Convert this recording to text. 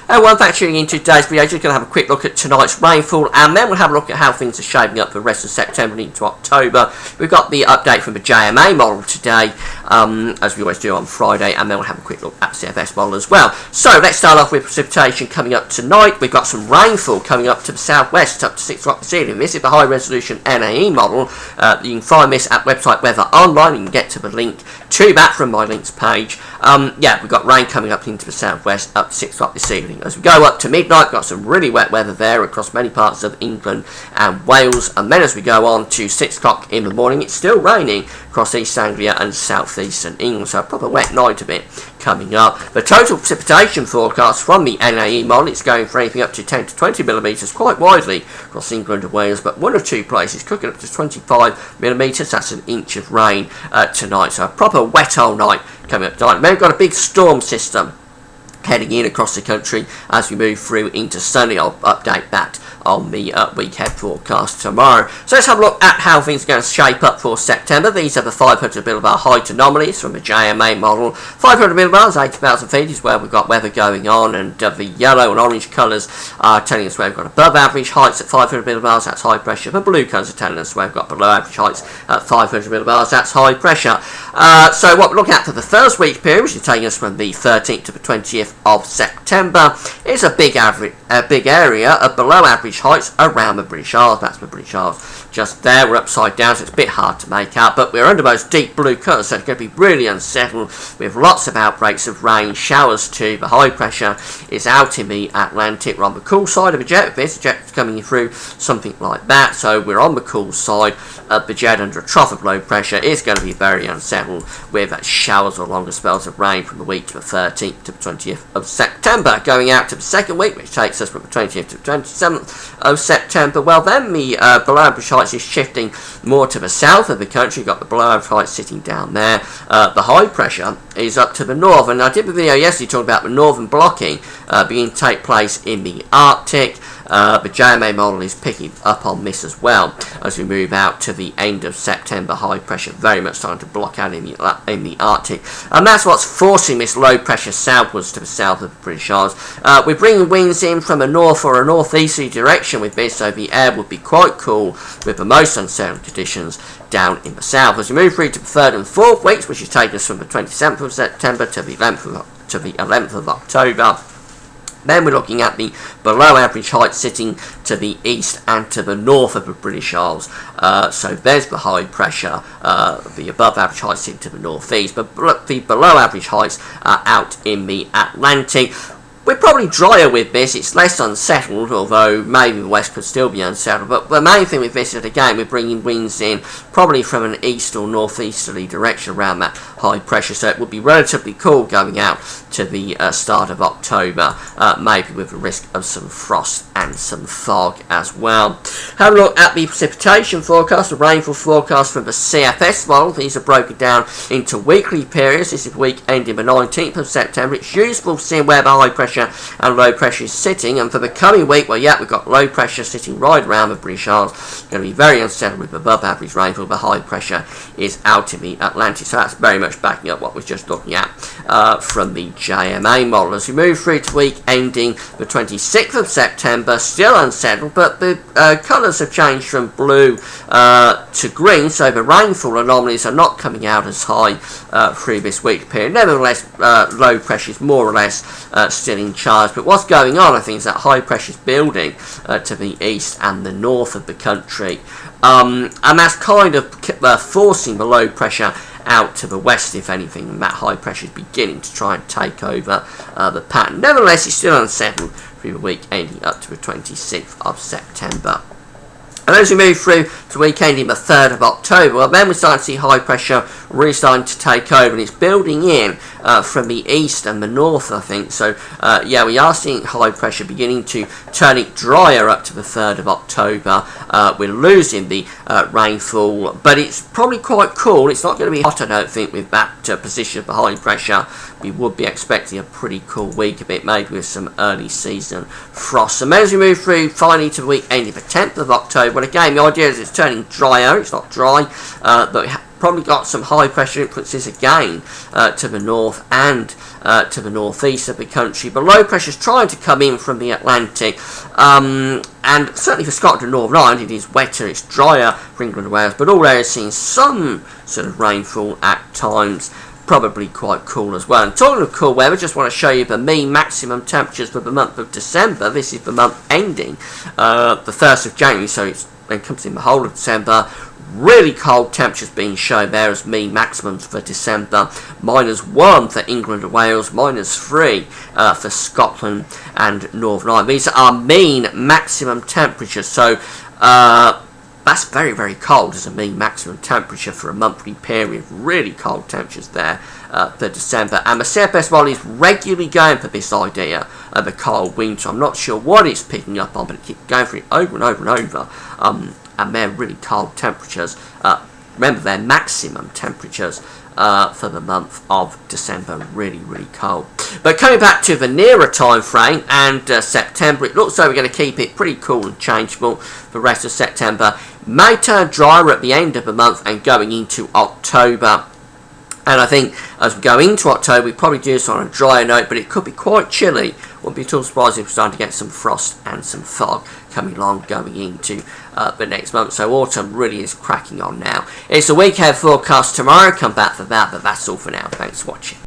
And one factoring into today's video, just going to have a quick look at tonight's rainfall, and then we'll have a look at how things are shaping up for the rest of September and into October. We've got the update from the JMA model today, as we always do on Friday, and then we'll have a quick look at the CFS model as well. So let's start off with precipitation coming up tonight. We've got some rainfall coming up to the southwest, up to 6 o'clock this evening. This is the high resolution NAE model. You can find this at website Weather Online. You can get to the link to that from my links page. Yeah, we've got rain coming up into the southwest up to 6 o'clock this evening. As we go up to midnight, we've got some really wet weather there across many parts of England and Wales. And then as we go on to 6 o'clock in the morning, it's still raining across East Anglia and southeastern England. So a proper wet night of it coming up. The total precipitation forecast from the NAE model, it's going for anything up to 10 to 20 millimetres quite widely across England and Wales, but one or two places cooking up to 25 millimetres. That's an inch of rain tonight. So a proper wet old night coming up tonight. Then we've got a big storm system heading in across the country as we move through into sunny. I'll update that on the weekend forecast tomorrow. So let's have a look at how things are going to shape up for September. These are the 500 millibar height anomalies from the JMA model. 500 millibars, 80,000 feet is where we've got weather going on, and the yellow and orange colours are telling us where we've got above average heights at 500 millibars, that's high pressure. The blue colours are telling us where we've got below average heights at 500 millibars, that's high pressure. So what we're looking at for the first week period, which is taking us from the 13th to the 20th of September, is a big area of below average heights around the British Isles. That's the British Isles just there. We're upside down, so it's a bit hard to make out, but we're under those deep blue colours, so it's going to be really unsettled with lots of outbreaks of rain, showers too. The high pressure is out in the Atlantic. We're on the cool side of the jet with this. The jet's coming through something like that, so we're on the cool side of the jet under a trough of low pressure. It's going to be very unsettled with showers or longer spells of rain from the week to the 13th to the 20th of September. Going out to the second week, which takes us from the 20th to the 27th of September, well then the below average heights is shifting more to the south of the country. You've got the below average heights sitting down there. The high pressure is up to the north, and I did a video yesterday talking about the northern blocking beginning to take place in the Arctic. The JMA model is picking up on this as well as we move out to the end of September. High pressure very much starting to block out in the Arctic, and that's what's forcing this low pressure southwards to the south of the British Isles. We're bringing winds in from a north or a northeasterly direction with this, so the air would be quite cool with the most unsettled conditions down in the south. As we move through to the 3rd and 4th weeks, which is taking us from the 27th of September to the 11th of October, then we're looking at the below average height sitting to the east and to the north of the British Isles. So there's the high pressure, the above average height sitting to the northeast, but the below average heights are out in the Atlantic. We're probably drier with this, it's less unsettled, although maybe the west could still be unsettled. But the main thing with this is, again, we're bringing winds in probably from an east or northeasterly direction around that high pressure, so it would be relatively cool going out to the start of October, maybe with the risk of some frost and some fog as well. Have a look at the precipitation forecast, the rainfall forecast from the CFS model. These are broken down into weekly periods. This is the week ending the 19th of September. It's useful to see where the high pressure and low pressure is sitting, and for the coming week, well, yeah, we've got low pressure sitting right around the British Isles. It's going to be very unsettled with above average rainfall. The high pressure is out in the Atlantic, so that's very much backing up what we're just looking at from the JMA model. As we move through to week ending the 26th of September, still unsettled, but the colours have changed from blue to green, so the rainfall anomalies are not coming out as high through this week period. Nevertheless, low pressure is more or less still in charge, but what's going on, I think, is that high pressure is building to the east and the north of the country, and that's kind of forcing the low pressure out to the west, if anything, and that high pressure is beginning to try and take over the pattern. Nevertheless, it's still unsettled through the week ending up to the 26th of September. And as we move through to the week ending the 3rd of October, well, then we're starting to see high pressure really starting to take over, and it's building in from the east and the north, I think. So, yeah, we are seeing high pressure beginning to turn it drier up to the 3rd of October. We're losing the rainfall, but it's probably quite cool. It's not going to be hot, I don't think, with that position of the high pressure. We would be expecting a pretty cool week, a bit maybe with some early season frost. And as we move through finally to the week ending the 10th of October, well, again, the idea is it's turning drier. It's not dry, but probably got some high pressure influences again to the north and to the northeast of the country, but low pressure is trying to come in from the Atlantic, and certainly for Scotland and Northern Ireland it is wetter, it's drier for England and Wales, but all areas seeing some sort of rainfall at times. Probably quite cool as well. And talking of cool weather, just want to show you the mean maximum temperatures for the month of December. This is the month ending the 1st of January, so it's encompassing the whole of December. Really cold temperatures being shown there as mean maximums for December. -1 for England and Wales, -3 for Scotland and Northern Ireland. These are mean maximum temperatures, so that's very, very cold as a mean maximum temperature for a monthly period. Really cold temperatures there for December. And the CFS model is regularly going for this idea of a cold winter. I'm not sure what it's picking up on, but it keeps going for it over and over and over. And they're really cold temperatures. Remember, they're maximum temperatures for the month of December. Really, really cold. But coming back to the nearer time frame and September, it looks like we're going to keep it pretty cool and changeable for the rest of September. May turn drier at the end of the month and going into October. And I think as we go into October, we probably do this on a drier note, but it could be quite chilly. Wouldn't be at all surprised if we're starting to get some frost and some fog coming along going into the next month. So autumn really is cracking on now. It's a weekend forecast tomorrow. Come back for that, but that's all for now. Thanks for watching.